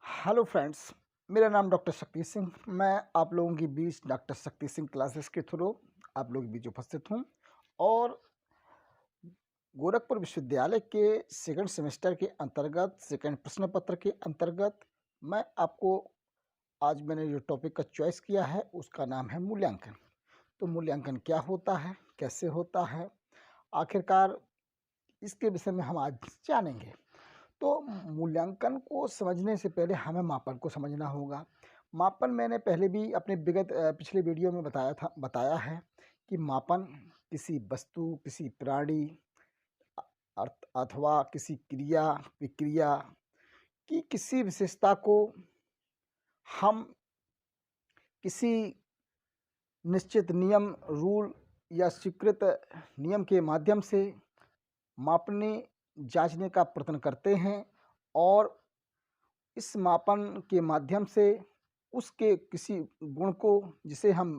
Hello friends. मेरा नाम doctor Shakti Singh. मैं आप लोगों के बीच डॉक्टर शक्ति सिंह क्लासेस के थ्रू आप लोगों के बीच उपस्थित हूँ और गोरखपुर विश्वविद्यालय के सेकंड सेमेस्टर के अंतर्गत सेकंड प्रश्न पत्र के अंतर्गत मैं आपको आज मैंने जो टॉपिक का चॉइस किया है उसका नाम है मूल्यांकन। तो मूल्यांकन क्या होता है, कैसे होता है, आखिरकार इसके विषय में हम आज जानेंगे। तो मूल्यांकन को समझने से पहले हमें मापन को समझना होगा। मापन मैंने पहले भी अपने पिछले वीडियो में बताया है कि मापन किसी वस्तु, किसी प्राणी अथवा किसी क्रिया, विक्रिया की किसी विशेषता को हम किसी निश्चित नियम, रूल या स्वीकृत नियम के माध्यम से मापने, जाँचने का प्रयत्न करते हैं और इस मापन के माध्यम से उसके किसी गुण को जिसे हम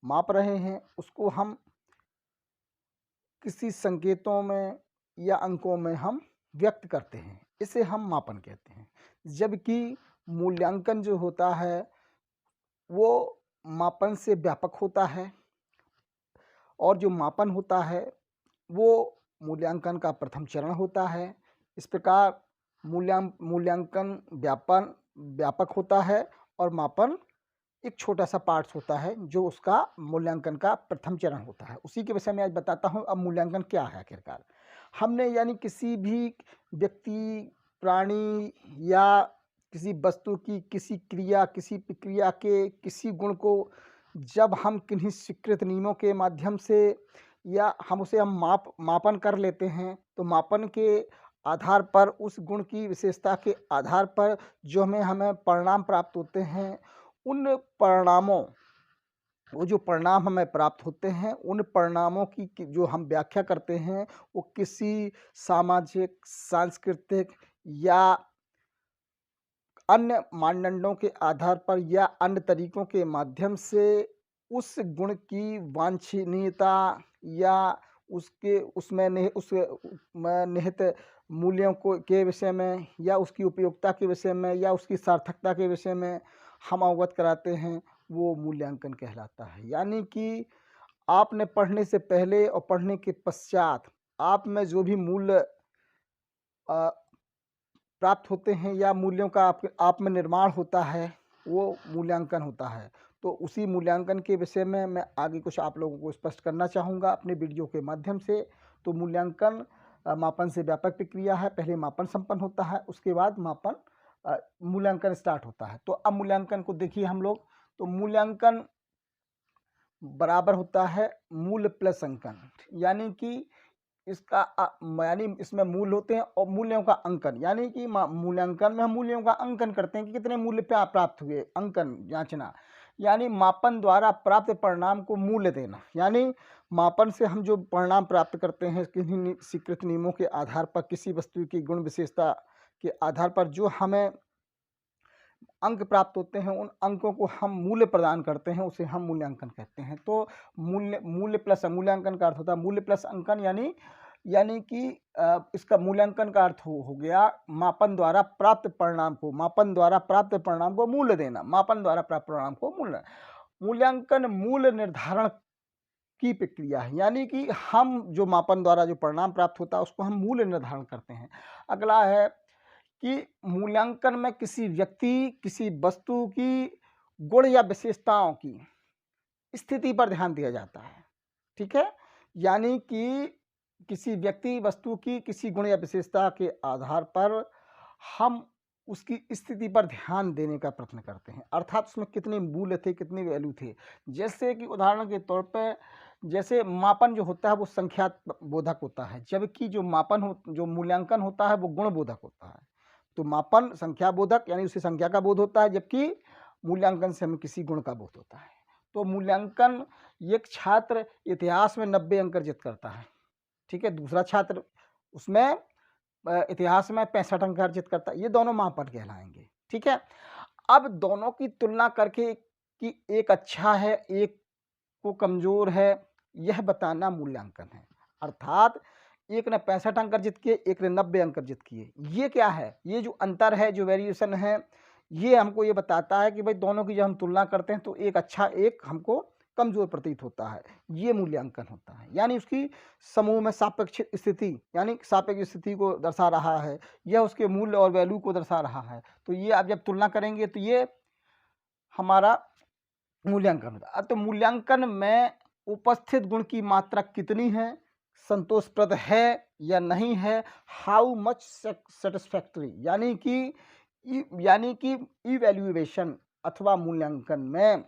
माप रहे हैं उसको हम किसी संकेतों में या अंकों में हम व्यक्त करते हैं। इसे हम मापन कहते हैं। जबकि मूल्यांकन जो होता है वो मापन से व्यापक होता है और जो मापन होता है वो मूल्यांकन का प्रथम चरण होता है। इस प्रकार मूल्यांकन व्यापक होता है और मापन एक छोटा-सा पार्ट्स होता है जो उसका मूल्यांकन का प्रथम चरण होता है। उसी के विषय में आज बताता हूँ। अब मूल्यांकन क्या है आखिरकार? हमने यानी किसी भी व्यक्ति, प्राणी या किसी वस्तु की किसी क्रिया, किसी प्रक्रिया के किसी गुण को जब हम किन्हीं स्वीकृत नियमों के माध्यम से या हम मापन कर लेते हैं, तो मापन के आधार पर उस गुण की विशेषता के आधार पर जो हमें परिणाम प्राप्त होते हैं, उन परिणामों वो जो परिणाम हमें प्राप्त होते हैं, उन परिणामों की जो हम व्याख्या करते हैं, वो किसी सामाजिक, सांस्कृतिक या अन्य मानदंडों के आधार पर या अन्य तरीकों के माध्यम से उस गुण की वांछनीयता या उसमें निहित मूल्यों के विषय में या उसकी उपयोगिता के विषय में या उसकी सार्थकता के विषय में हम अवगत कराते हैं, वो मूल्यांकन कहलाता है। यानी कि आपने पढ़ने से पहले और पढ़ने के पश्चात आप में जो भी मूल्य अ, प्राप्त होते हैं या मूल्यों का आप में निर्माण होता है, वो मूल्यांकन होता है। तो उसी मूल्यांकन के विषय में मैं आगे कुछ आप लोगों को स्पष्ट करना चाहूँगा अपने वीडियो के माध्यम से। तो मूल्यांकन मापन से व्यापक प्रक्रिया है। पहले मापन संपन्न होता है, उसके बाद मूल्यांकन स्टार्ट होता है। तो अब मूल्यांकन को देखिए हम लोग। तो मूल्यांकन बराबर होता है मूल्य प्लस अंकन। यानी कि यानी इसमें मूल होते हैं और मूल्यों का अंकन। यानी कि मूल्यांकन में हम मूल्यों का अंकन करते हैं कि कितने मूल्य प्राप्त हुए, अंकन जांचना। यानी मापन द्वारा प्राप्त परिणाम को मूल्य देना। यानी मापन से हम जो परिणाम प्राप्त करते हैं किन्हीं स्वीकृत नियमों के आधार पर, किसी वस्तु की गुण विशेषता के आधार पर जो हमें अंक प्राप्त होते हैं, उन अंकों को हम मूल्य प्रदान करते हैं, उसे हम मूल्यांकन कहते हैं। तो मूल्य प्लस मूल्यांकन का अर्थ होता है मूल्य प्लस अंकन। यानी कि इसका मूल्यांकन का अर्थ हो गया मापन द्वारा प्राप्त परिणाम को मूल्य देना। मापन द्वारा प्राप्त परिणाम को मूल्यांकन मूल्य निर्धारण की प्रक्रिया है। यानी कि हम जो मापन द्वारा जो परिणाम प्राप्त होता है उसको हम मूल्य निर्धारण करते हैं। अगला है कि मूल्यांकन में किसी व्यक्ति, किसी वस्तु की गुण या विशेषताओं की स्थिति पर ध्यान दिया जाता है। ठीक है? यानी कि किसी व्यक्ति, वस्तु की किसी गुण या विशेषता के आधार पर हम उसकी स्थिति पर ध्यान देने का प्रयत्न करते हैं। अर्थात उसमें कितने मूल्य थे, कितने वैल्यू थे। जैसे कि उदाहरण के तौर पे जैसे मापन जो होता है वो संख्या बोधक होता है, जबकि जो मूल्यांकन होता है वो गुण बोधक होता है। तो मापन संख्या बोधक यानी उसे संख्या का बोध होता है, जबकि मूल्यांकन से हमें किसी गुण का बोध होता है। तो मूल्यांकन एक छात्र इतिहास में 90 अंक अर्जित करता है, ठीक है, दूसरा छात्र उसमें इतिहास में 65 अंक अर्जित करता है। ये दोनों मापन कहलाएंगे। ठीक है? अब दोनों की तुलना करके कि एक अच्छा है, एक को कमजोर है, यह बताना मूल्यांकन है। अर्थात एक ने 65 अंक अर्जित किए, एक ने 90 अंक अर्जित किए। ये क्या है? ये जो अंतर है, जो वेरिएशन है, ये हमको ये बताता है कि भाई दोनों की जब हम तुलना करते हैं तो एक अच्छा, एक हमको कमज़ोर प्रतीत होता है। ये मूल्यांकन होता है। यानी उसकी समूह में सापेक्ष स्थिति, यानी सापेक्ष स्थिति को दर्शा रहा है, यह उसके मूल्य और वैल्यू को दर्शा रहा है। तो ये आप जब तुलना करेंगे तो ये हमारा मूल्यांकन होता है। तो मूल्यांकन में उपस्थित गुण की मात्रा कितनी है, संतोषप्रद है या नहीं है, हाउ मच सेटिस्फैक्टरी, यानी कि इवैल्यूएशन अथवा मूल्यांकन में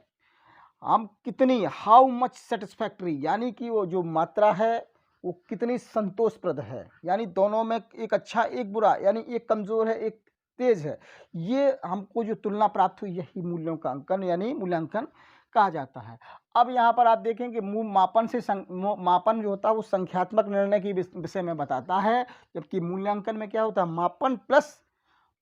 हम कितनी, हाउ मच सेटिस्फैक्टरी, यानी कि वो जो मात्रा है वो कितनी संतोषप्रद है, यानी दोनों में एक अच्छा एक बुरा, यानी एक कमज़ोर है एक तेज है। ये हमको जो तुलना प्राप्त हुई यही मूल्यों का अंकन यानी मूल्यांकन कहा जाता है। अब यहाँ पर आप देखें कि मापन जो होता है वो संख्यात्मक निर्णय की विषय में बताता है, जबकि मूल्यांकन में क्या होता है, मापन प्लस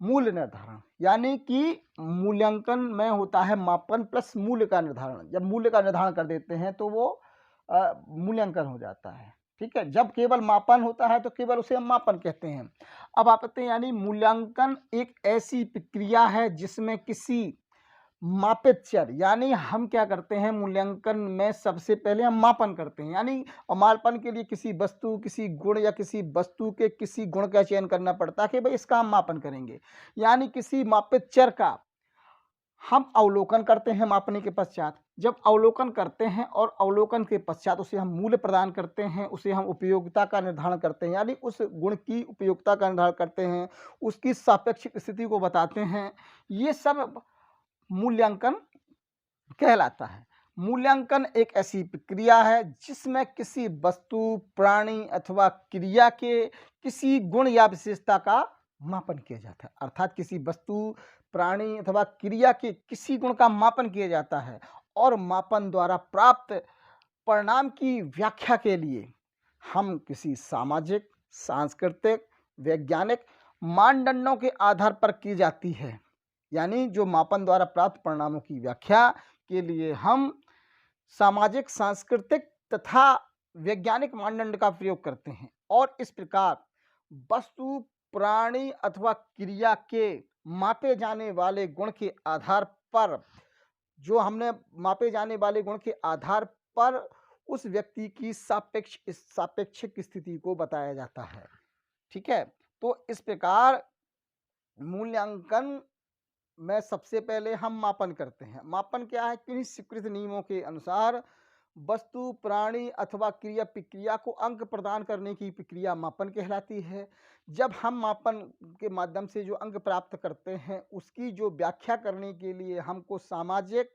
मूल्य निर्धारण, यानी कि मूल्यांकन में होता है मापन प्लस मूल्य का निर्धारण। जब मूल्य का निर्धारण कर देते हैं तो वो मूल्यांकन हो जाता है। ठीक है, जब केवल मापन होता है तो केवल उसे हम मापन कहते हैं। अब आप कहते हैं यानी मूल्यांकन एक ऐसी प्रक्रिया है जिसमें किसी मापित चर, यानी हम क्या करते हैं मूल्यांकन में सबसे पहले हम मापन करते हैं, यानी और मापन के लिए किसी वस्तु, किसी गुण या किसी वस्तु के किसी गुण का चयन करना पड़ता है कि भाई इसका हम मापन करेंगे। यानी किसी मापित चर का हम अवलोकन करते हैं मापने के पश्चात। जब अवलोकन करते हैं और अवलोकन के पश्चात उसे हम मूल्य प्रदान करते हैं, उसे हम उपयोगिता का निर्धारण करते हैं, यानी उस गुण की उपयोगिता का निर्धारण करते हैं, उसकी सापेक्षिक स्थिति को बताते हैं। ये सब मूल्यांकन कहलाता है। मूल्यांकन एक ऐसी प्रक्रिया है जिसमें किसी वस्तु, प्राणी अथवा क्रिया के किसी गुण या विशेषता का मापन किया जाता है। अर्थात किसी वस्तु, प्राणी अथवा क्रिया के किसी गुण का मापन किया जाता है और मापन द्वारा प्राप्त परिणाम की व्याख्या के लिए हम किसी सामाजिक, सांस्कृतिक, वैज्ञानिक मानदंडों के आधार पर की जाती है। यानी जो मापन द्वारा प्राप्त परिणामों की व्याख्या के लिए हम सामाजिक, सांस्कृतिक तथा वैज्ञानिक मानदंड का प्रयोग करते हैं और इस प्रकार वस्तु, प्राणी अथवा क्रिया के मापे जाने वाले गुण के आधार पर, जो हमने मापे जाने वाले गुण के आधार पर उस व्यक्ति की सापेक्षिक स्थिति को बताया जाता है। ठीक है, तो इस प्रकार मूल्यांकन में सबसे पहले हम मापन करते हैं। मापन क्या है, किन्हीं स्वीकृत नियमों के अनुसार वस्तु, प्राणी अथवा क्रिया प्रक्रिया को अंक प्रदान करने की प्रक्रिया मापन कहलाती है। जब हम मापन के माध्यम से जो अंक प्राप्त करते हैं उसकी जो व्याख्या करने के लिए हमको सामाजिक,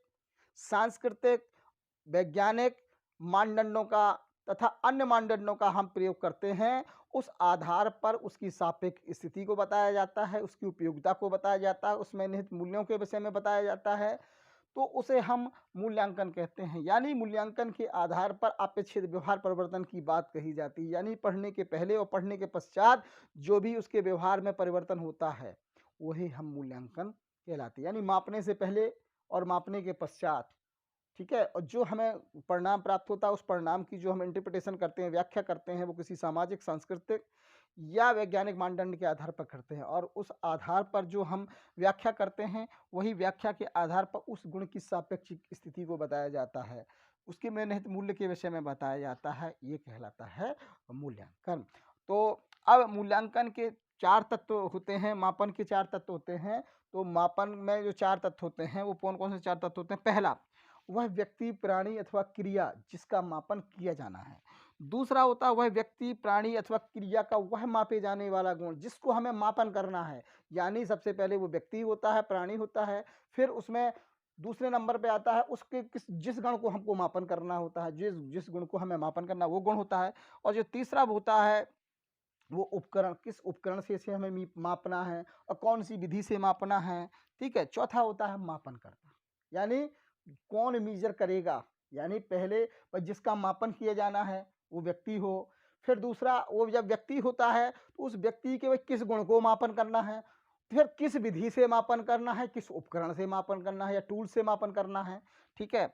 सांस्कृतिक, वैज्ञानिक मानदंडों का तथा अन्य मानदंडों का हम प्रयोग करते हैं, उस आधार पर उसकी सापेक्ष स्थिति को बताया जाता है, उसकी उपयोगिता को बताया जाता है, उसमें निहित मूल्यों के विषय में बताया जाता है, तो उसे हम मूल्यांकन कहते हैं। यानी मूल्यांकन के आधार पर अपेक्षित व्यवहार परिवर्तन की बात कही जाती है, यानी पढ़ने के पहले और पढ़ने के पश्चात जो भी उसके व्यवहार में परिवर्तन होता है वही हम मूल्यांकन कहलाते हैं। यानी मापने से पहले और मापने के पश्चात, ठीक है, और जो हमें परिणाम प्राप्त होता है उस परिणाम की जो हम इंटरप्रिटेशन करते हैं, व्याख्या करते हैं, वो किसी सामाजिक, सांस्कृतिक या वैज्ञानिक मानदंड के आधार पर करते हैं और उस आधार पर जो हम व्याख्या करते हैं वही व्याख्या के आधार पर उस गुण की सापेक्षिक स्थिति को बताया जाता है, उसके में निहित मूल्य के विषय में बताया जाता है। ये कहलाता है मूल्यांकन। तो अब मूल्यांकन के चार तत्व होते हैं, मापन के चार तत्व होते हैं। तो मापन में जो चार तत्व होते हैं वो कौन कौन से चार तत्व होते हैं? पहला, वह व्यक्ति, प्राणी अथवा क्रिया जिसका मापन किया जाना है। दूसरा होता है वह व्यक्ति, प्राणी अथवा क्रिया का वह मापे जाने वाला गुण जिसको हमें मापन करना है। यानी सबसे पहले वो व्यक्ति होता है, प्राणी होता है, फिर उसमें दूसरे नंबर पे आता है उसके जिस गुण को हमको मापन करना होता है, जिस जिस गुण को हमें मापन करना वो गुण होता है। और जो तीसरा होता है वो उपकरण, किस उपकरण से इसे हमें मापना है और कौन सी विधि से मापना है। ठीक है, चौथा होता है मापन करना, यानी कौन मीजर करेगा, यानी पहले जिसका मापन किया जाना है वो व्यक्ति हो, फिर दूसरा वो जब व्यक्ति होता है तो उस व्यक्ति के किस गुण को मापन करना है, फिर किस विधि से मापन करना है, किस उपकरण से मापन करना है या टूल से मापन करना है। ठीक है,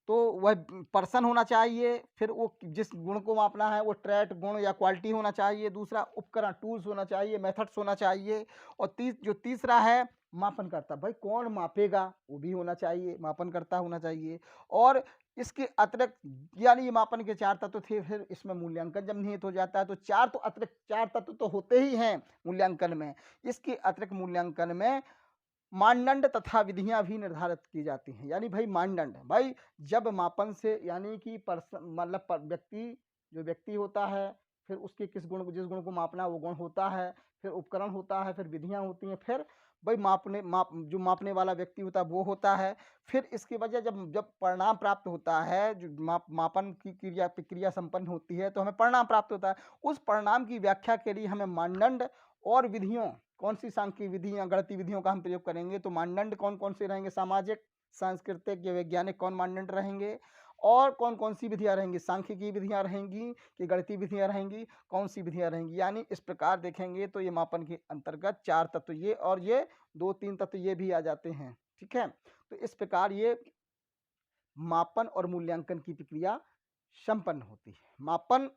तो वह पर्सन होना चाहिए, फिर वो जिस गुण को मापना है वो ट्रेट गुण या क्वालिटी होना चाहिए, दूसरा उपकरण टूल्स होना चाहिए, मेथड्स होना चाहिए, और जो तीसरा है मापनकर्ता। भाई कौन मापेगा? वो भी होना चाहिए, मापनकर्ता होना चाहिए। और इसके अतिरिक्त यानी ये मापन के 4 तत्व थे, फिर इसमें मूल्यांकन जब निहित हो जाता है तो 4 तो अतिरिक्त 4 तत्व तो होते ही हैं मूल्यांकन में। इसके अतिरिक्त मूल्यांकन में मानदंड तथा विधियाँ भी निर्धारित की जाती हैं। यानी भाई मानदंड, भाई जब मापन से यानी कि मतलब व्यक्ति, जो व्यक्ति होता है, फिर उसके जिस गुण को मापना वो गुण होता है, फिर उपकरण होता है, फिर विधियाँ होती हैं, फिर भाई जो मापने वाला व्यक्ति होता है वो होता है। फिर इसकी वजह जब जब परिणाम प्राप्त होता है, जो मापन की प्रक्रिया संपन्न होती है तो हमें परिणाम प्राप्त होता है। उस परिणाम की व्याख्या के लिए हमें मानदंड और विधियों, कौन सी सांख्यिक विधियां, गणितीय विधियों का हम प्रयोग करेंगे, तो मानदंड कौन कौन से रहेंगे? सामाजिक, सांस्कृतिक या वैज्ञानिक कौन मानदंड रहेंगे? और कौन कौन सी विधियां रहेंगी? सांख्यिकी विधियां रहेंगी कि गणितीय विधियां रहेंगी? कौन सी विधियां रहेंगी? यानी इस प्रकार देखेंगे तो ये मापन के अंतर्गत 4 तत्व ये, और ये 2-3 तत्व ये भी आ जाते हैं। ठीक है, तो इस प्रकार ये मापन और मूल्यांकन की प्रक्रिया संपन्न होती है। मापन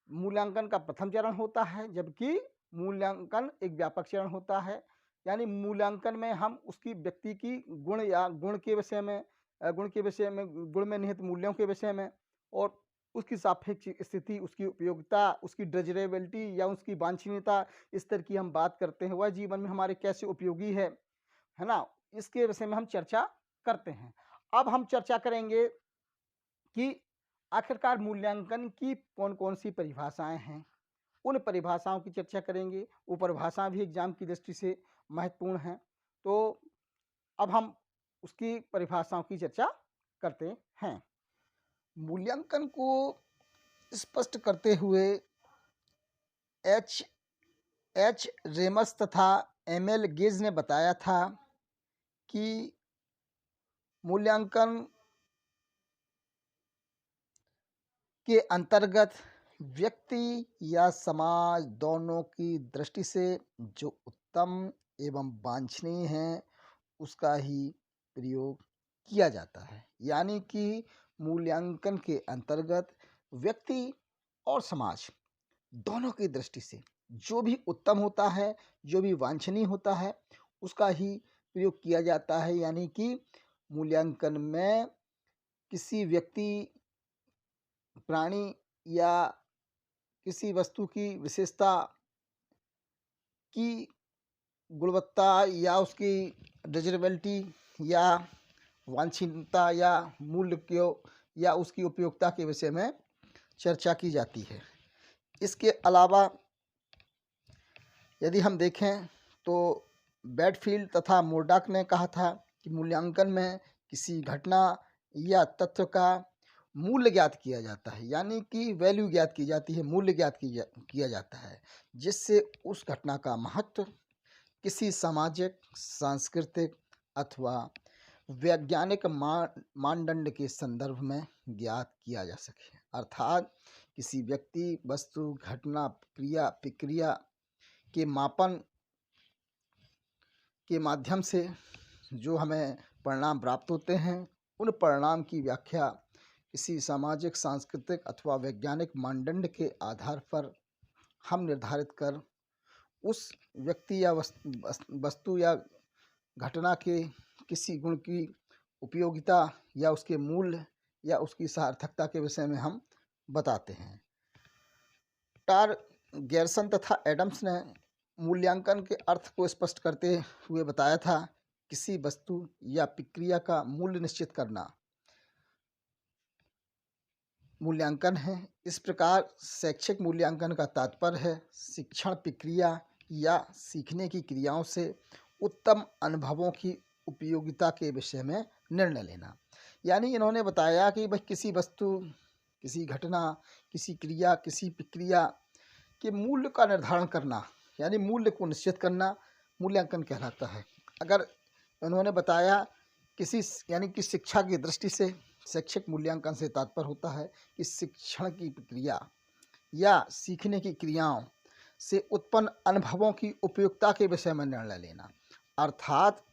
मूल्यांकन का प्रथम चरण होता है, जबकि मूल्यांकन एक व्यापक चरण होता है। यानी मूल्यांकन में हम उसकी व्यक्ति की गुण या गुण के विषय में गुण में निहित मूल्यों के विषय में, और उसकी सापेक्ष स्थिति, उसकी उपयोगिता, उसकी डिज़ायरेबिलिटी या उसकी वांछनीयता, इस तरह की हम बात करते हैं। वह जीवन में हमारे कैसे उपयोगी है ना? इसके विषय में हम चर्चा करते हैं। अब हम चर्चा करेंगे कि आखिरकार मूल्यांकन की कौन-कौन सी परिभाषाएँ हैं। उन परिभाषाओं की चर्चा करेंगे। वो परिभाषा भी एग्ज़ाम की दृष्टि से महत्वपूर्ण हैं। तो अब हम उसकी परिभाषाओं की चर्चा करते हैं। मूल्यांकन को स्पष्ट करते हुए एच एच रेमस तथा एम.एल. गेज ने बताया था कि मूल्यांकन के अंतर्गत व्यक्ति या समाज दोनों की दृष्टि से जो उत्तम एवं वांछनीय है उसका ही प्रयोग किया जाता है। यानी कि मूल्यांकन के अंतर्गत व्यक्ति और समाज दोनों की दृष्टि से जो भी उत्तम होता है, जो भी वांछनीय होता है, उसका ही प्रयोग किया जाता है। यानी कि मूल्यांकन में किसी व्यक्ति, प्राणी या किसी वस्तु की विशेषता की गुणवत्ता या उसकी डिज़ायरेबिलिटी या वांछनीयता या मूल्य क्यों या उसकी उपयोगिता के विषय में चर्चा की जाती है। इसके अलावा यदि हम देखें तो बैडफील्ड तथा मोरडॉक ने कहा था कि मूल्यांकन में किसी घटना या तथ्य का मूल्य ज्ञात किया जाता है। यानी कि वैल्यू ज्ञात की जाती है, मूल्य ज्ञात किया जाता है, जिससे उस घटना का महत्व किसी सामाजिक, सांस्कृतिक अथवा वैज्ञानिक मानदंड के संदर्भ में ज्ञात किया जा सके। अर्थात किसी व्यक्ति, वस्तु, घटना, प्रक्रिया के मापन के माध्यम से जो हमें परिणाम प्राप्त होते हैं, उन परिणाम की व्याख्या किसी सामाजिक, सांस्कृतिक अथवा वैज्ञानिक मानदंड के आधार पर हम निर्धारित कर उस व्यक्ति या वस्तु या घटना के किसी गुण की उपयोगिता या उसके मूल्य या उसकी सार्थकता के विषय में हम बताते हैं। टार गैरसन तथा एडम्स ने मूल्यांकन के अर्थ को स्पष्ट करते हुए बताया था, किसी वस्तु या प्रक्रिया का मूल्य निश्चित करना मूल्यांकन है। इस प्रकार शैक्षिक मूल्यांकन का तात्पर्य है शिक्षण प्रक्रिया या सीखने की क्रियाओं से उत्तम अनुभवों की उपयोगिता के विषय में निर्णय लेना। यानी इन्होंने बताया कि भाई किसी वस्तु, किसी घटना, किसी क्रिया, किसी प्रक्रिया के मूल्य का निर्धारण करना, यानी मूल्य को निश्चित करना मूल्यांकन कहलाता है। अगर उन्होंने बताया किसी यानी कि शिक्षा की दृष्टि से शैक्षिक मूल्यांकन से तात्पर्य होता है कि शिक्षण की प्रक्रिया या सीखने की क्रियाओं से उत्पन्न अनुभवों की उपयुक्तता के विषय में निर्णय लेना। अर्थात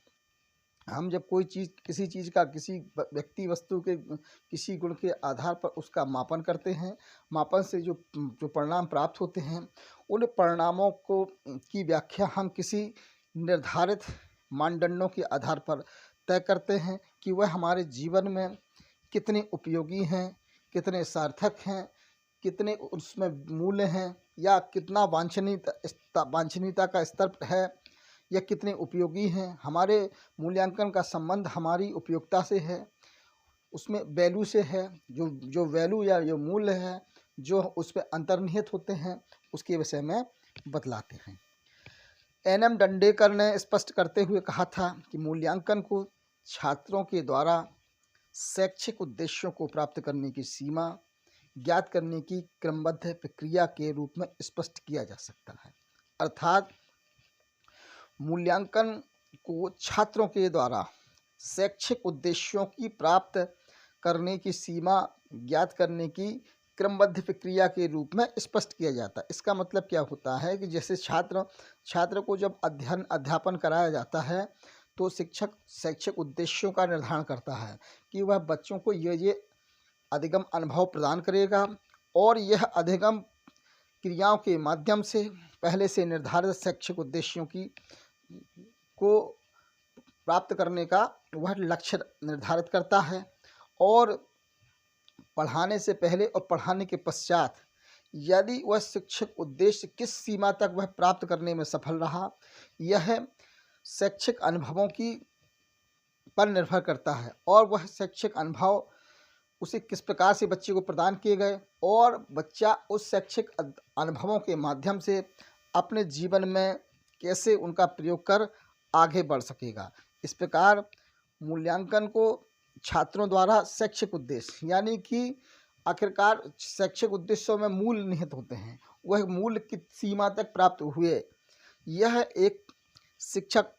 हम जब कोई चीज़, किसी चीज़ का, किसी व्यक्ति, वस्तु के किसी गुण के आधार पर उसका मापन करते हैं, मापन से जो परिणाम प्राप्त होते हैं, उन परिणामों को की व्याख्या हम किसी निर्धारित मानदंडों के आधार पर तय करते हैं कि वह हमारे जीवन में कितने उपयोगी हैं, कितने सार्थक हैं, कितने उसमें मूल्य हैं, या कितना वांछनीयता का स्तर है, या कितने उपयोगी हैं। हमारे मूल्यांकन का संबंध हमारी उपयोगिता से है, उसमें वैल्यू से है। जो वैल्यू या जो मूल्य है जो उस पर अंतर्निहित होते हैं, उसके विषय में बतलाते हैं। एन.एम. डंडेकर ने स्पष्ट करते हुए कहा था कि मूल्यांकन को छात्रों के द्वारा शैक्षिक उद्देश्यों को प्राप्त करने की सीमा ज्ञात करने की क्रमबद्ध प्रक्रिया के रूप में स्पष्ट किया जा सकता है। अर्थात मूल्यांकन को छात्रों के द्वारा शैक्षिक उद्देश्यों की प्राप्त करने की सीमा ज्ञात करने की क्रमबद्ध प्रक्रिया के रूप में स्पष्ट किया जाता है। इसका मतलब क्या होता है कि जैसे छात्र को जब अध्यापन कराया जाता है तो शिक्षक शैक्षिक उद्देश्यों का निर्धारण करता है कि वह बच्चों को ये अधिगम अनुभव प्रदान करेगा, और यह अधिगम क्रियाओं के माध्यम से पहले से निर्धारित शैक्षिक उद्देश्यों को प्राप्त करने का वह लक्ष्य निर्धारित करता है। और पढ़ाने से पहले और पढ़ाने के पश्चात यदि वह शिक्षक उद्देश्य किस सीमा तक वह प्राप्त करने में सफल रहा, यह शैक्षिक अनुभवों की पर निर्भर करता है। और वह शैक्षिक अनुभव उसे किस प्रकार से बच्चे को प्रदान किए गए, और बच्चा उस शैक्षिक अनुभवों के माध्यम से अपने जीवन में कैसे उनका प्रयोग कर आगे बढ़ सकेगा। इस प्रकार मूल्यांकन को छात्रों द्वारा शैक्षिक उद्देश्य, यानी कि आखिरकार शैक्षिक उद्देश्यों में मूल निहित होते हैं, वह मूल की सीमा तक प्राप्त हुए, यह एक शिक्षक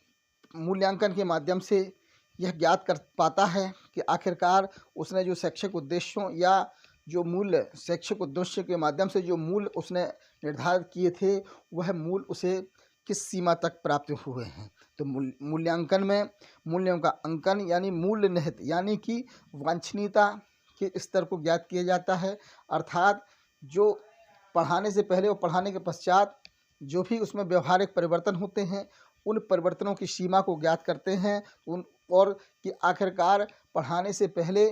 मूल्यांकन के माध्यम से यह ज्ञात कर पाता है कि आखिरकार उसने जो शैक्षिक उद्देश्यों या जो मूल्य शैक्षिक उद्देश्य के माध्यम से जो मूल्य उसने निर्धारित किए थे, वह मूल उसे किस सीमा तक प्राप्त हुए हैं। तो मूल्यांकन में मूल्यों का अंकन यानी मूल्य निहित यानी कि वांछनीयता के स्तर को ज्ञात किया जाता है। अर्थात जो पढ़ाने से पहले और पढ़ाने के पश्चात जो भी उसमें व्यवहारिक परिवर्तन होते हैं, उन परिवर्तनों की सीमा को ज्ञात करते हैं, और कि आखिरकार पढ़ाने से पहले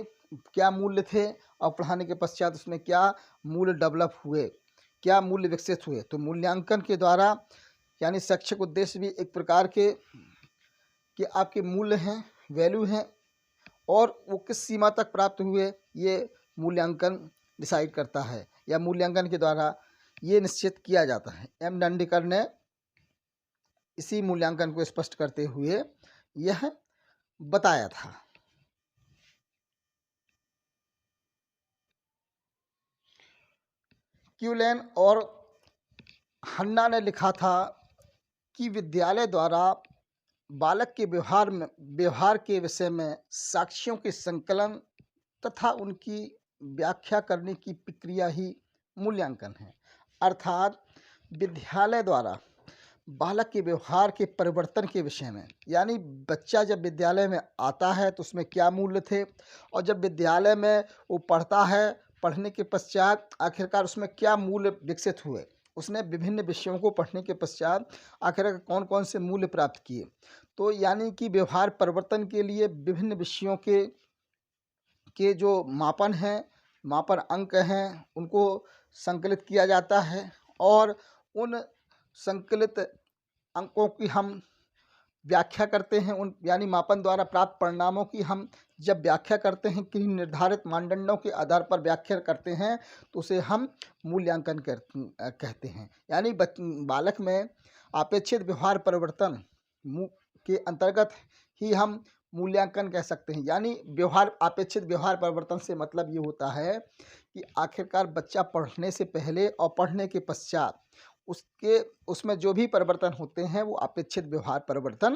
क्या मूल्य थे और पढ़ाने के पश्चात उसमें क्या मूल्य डेवलप हुए, क्या मूल्य विकसित हुए। तो मूल्यांकन के द्वारा यानी शैक्षिक उद्देश्य भी एक प्रकार के कि आपके मूल्य हैं, वैल्यू हैं, और वो किस सीमा तक प्राप्त हुए ये मूल्यांकन डिसाइड करता है, या मूल्यांकन के द्वारा ये निश्चित किया जाता है। एम डंडेकर ने इसी मूल्यांकन को स्पष्ट करते हुए यह बताया था। क्यूलेन और हन्ना ने लिखा था कि विद्यालय द्वारा बालक के व्यवहार के विषय में साक्ष्यों के संकलन तथा उनकी व्याख्या करने की प्रक्रिया ही मूल्यांकन है। अर्थात विद्यालय द्वारा बालक के व्यवहार के परिवर्तन के विषय में, यानी बच्चा जब विद्यालय में आता है तो उसमें क्या मूल्य थे, और जब विद्यालय में वो पढ़ता है, पढ़ने के पश्चात आखिरकार उसमें क्या मूल्य विकसित हुए, उसने विभिन्न विषयों को पढ़ने के पश्चात आखिरकार कौन कौन से मूल्य प्राप्त किए। तो यानी कि व्यवहार परिवर्तन के लिए विभिन्न विषयों के जो मापन हैं, मापन अंक हैं, उनको संकलित किया जाता है, और उन संकलित अंकों की हम व्याख्या करते हैं, उन यानी मापन द्वारा प्राप्त परिणामों की हम जब व्याख्या करते हैं, किन्हीं निर्धारित मानदंडों के आधार पर व्याख्या करते हैं, तो उसे हम मूल्यांकन कहते हैं। यानी बालक में अपेक्षित व्यवहार परिवर्तन के अंतर्गत ही हम मूल्यांकन कह सकते हैं। यानी अपेक्षित व्यवहार परिवर्तन से मतलब ये होता है कि आखिरकार बच्चा पढ़ने से पहले और पढ़ने के पश्चात उसमें जो भी परिवर्तन होते हैं वो अपेक्षित व्यवहार परिवर्तन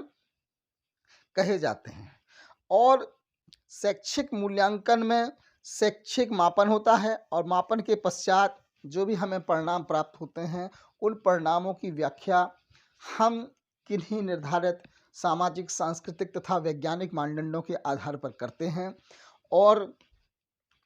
कहे जाते हैं। और शैक्षिक मूल्यांकन में शैक्षिक मापन होता है, और मापन के पश्चात जो भी हमें परिणाम प्राप्त होते हैं, उन परिणामों की व्याख्या हम किन्हीं निर्धारित सामाजिक, सांस्कृतिक तथा वैज्ञानिक मानदंडों के आधार पर करते हैं, और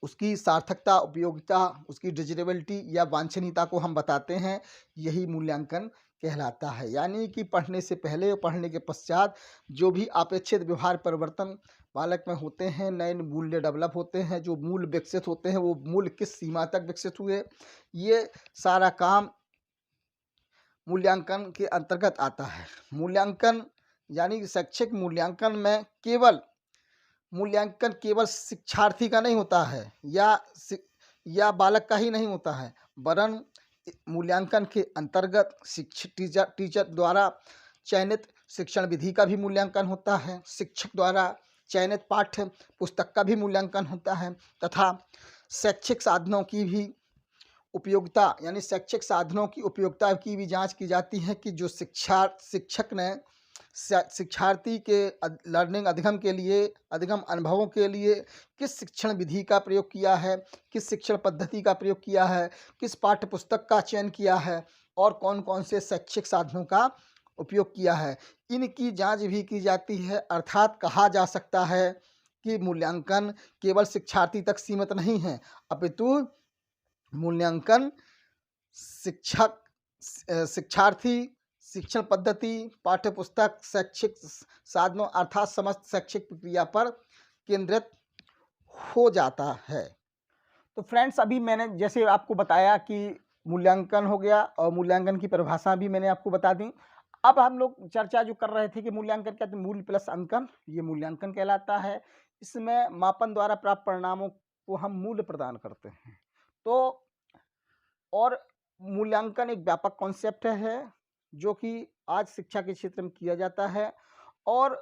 उसकी सार्थकता, उपयोगिता, उसकी डिजिटेबिलिटी या वांछनीयता को हम बताते हैं। यही मूल्यांकन कहलाता है। यानी कि पढ़ने से पहले और पढ़ने के पश्चात जो भी अपेक्षित व्यवहार परिवर्तन बालक में होते हैं, नए मूल्य डेवलप होते हैं, जो मूल्य विकसित होते हैं, वो मूल्य किस सीमा तक विकसित हुए, ये सारा काम मूल्यांकन के अंतर्गत आता है। मूल्यांकन यानी कि शैक्षिक मूल्यांकन केवल शिक्षार्थी का नहीं होता है या बालक का ही नहीं होता है, वरन मूल्यांकन के अंतर्गत टीचर द्वारा चयनित शिक्षण विधि का भी मूल्यांकन होता है, शिक्षक द्वारा चयनित पाठ्य पुस्तक का भी मूल्यांकन होता है तथा शैक्षिक साधनों की भी उपयोगिता यानी शैक्षिक साधनों की उपयोगिता की भी जांच की जाती है कि जो शिक्षक ने शिक्षार्थी के लर्निंग अधिगम अनुभवों के लिए किस शिक्षण विधि का प्रयोग किया है, किस शिक्षण पद्धति का प्रयोग किया है, किस पाठ्य पुस्तक का चयन किया है और कौन कौन से शैक्षिक साधनों का उपयोग किया है, इनकी जांच भी की जाती है। अर्थात कहा जा सकता है कि मूल्यांकन केवल शिक्षार्थी तक सीमित नहीं है, अपितु मूल्यांकन शिक्षार्थी, शिक्षण पद्धति, पाठ्य पुस्तक, शैक्षिक साधनों अर्थात समस्त शैक्षिक प्रक्रिया पर केंद्रित हो जाता है। तो फ्रेंड्स, अभी मैंने जैसे आपको बताया कि मूल्यांकन हो गया और मूल्यांकन की परिभाषा भी मैंने आपको बता दी। अब हम लोग चर्चा जो कर रहे थे कि मूल्यांकन क्या, तो मूल्य प्लस अंकन, ये मूल्यांकन कहलाता है। इसमें मापन द्वारा प्राप्त परिणामों को हम मूल्य प्रदान करते हैं। तो और मूल्यांकन एक व्यापक कॉन्सेप्ट है जो कि आज शिक्षा के क्षेत्र में किया जाता है और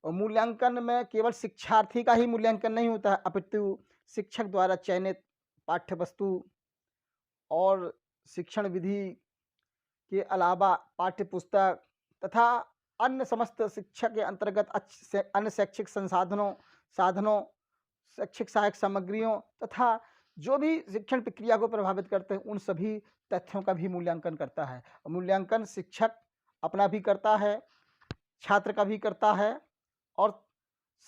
मूल्यांकन में केवल शिक्षार्थी का ही मूल्यांकन नहीं होता है, अपितु शिक्षक द्वारा चयनित पाठ्य वस्तु और शिक्षण विधि के अलावा पाठ्य पुस्तक तथा अन्य समस्त शिक्षा के अंतर्गत अन्य शैक्षिक साधनों, शैक्षिक सहायक सामग्रियों तथा जो भी शिक्षण प्रक्रिया को प्रभावित करते हैं, उन सभी तथ्यों का भी मूल्यांकन करता है। मूल्यांकन शिक्षक अपना भी करता है, छात्र का भी करता है और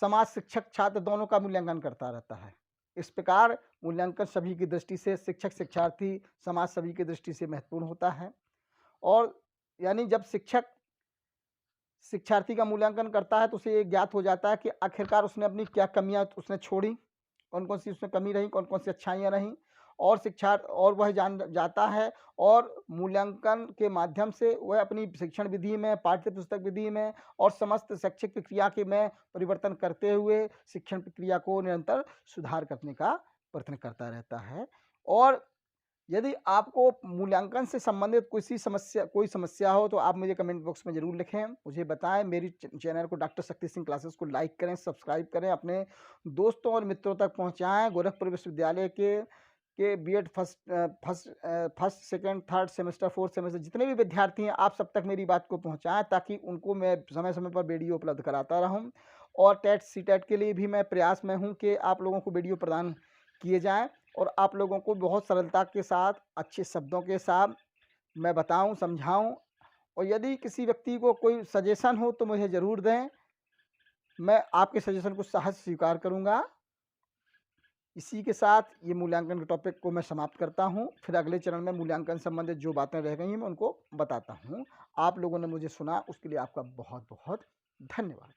समाज, शिक्षक छात्र दोनों का मूल्यांकन करता रहता है। इस प्रकार मूल्यांकन सभी की दृष्टि से, शिक्षक, शिक्षार्थी, समाज सभी की दृष्टि से महत्वपूर्ण होता है। और यानी जब शिक्षक शिक्षार्थी का मूल्यांकन करता है तो उसे ये ज्ञात हो जाता है कि आखिरकार उसने अपनी क्या कमियां उसने छोड़ी, कौन कौन सी उसमें कमी रही, कौन कौन सी अच्छाइयाँ रहीं, और वह जान जाता है और मूल्यांकन के माध्यम से वह अपनी शिक्षण विधि में, पाठ्य पुस्तक विधि में और समस्त शैक्षिक प्रक्रिया के में परिवर्तन करते हुए शिक्षण प्रक्रिया को निरंतर सुधार करने का प्रयत्न करता रहता है। और यदि आपको मूल्यांकन से संबंधित कोई समस्या हो तो आप मुझे कमेंट बॉक्स में ज़रूर लिखें, मुझे बताएं। मेरी चैनल को डॉक्टर शक्ति सिंह क्लासेस को लाइक करें, सब्सक्राइब करें, अपने दोस्तों और मित्रों तक पहुंचाएं। गोरखपुर विश्वविद्यालय के BEd first second third semester fourth semester जितने भी विद्यार्थी हैं, आप सब तक मेरी बात को पहुंचाएं ताकि उनको मैं समय समय पर वीडियो उपलब्ध कराता रहूं। और टेट सीटेट के लिए भी मैं प्रयास में हूं कि आप लोगों को वीडियो प्रदान किए जाएं और आप लोगों को बहुत सरलता के साथ, अच्छे शब्दों के साथ मैं बताऊं, समझाऊं। और यदि किसी व्यक्ति को कोई सजेशन हो तो मुझे ज़रूर दें, मैं आपके सजेशन को सहज स्वीकार करूंगा। इसी के साथ ये मूल्यांकन के टॉपिक को मैं समाप्त करता हूं। फिर अगले चरण में मूल्यांकन संबंधित जो बातें रह गई हैं मैं उनको बताता हूं। आप लोगों ने मुझे सुना, उसके लिए आपका बहुत बहुत धन्यवाद।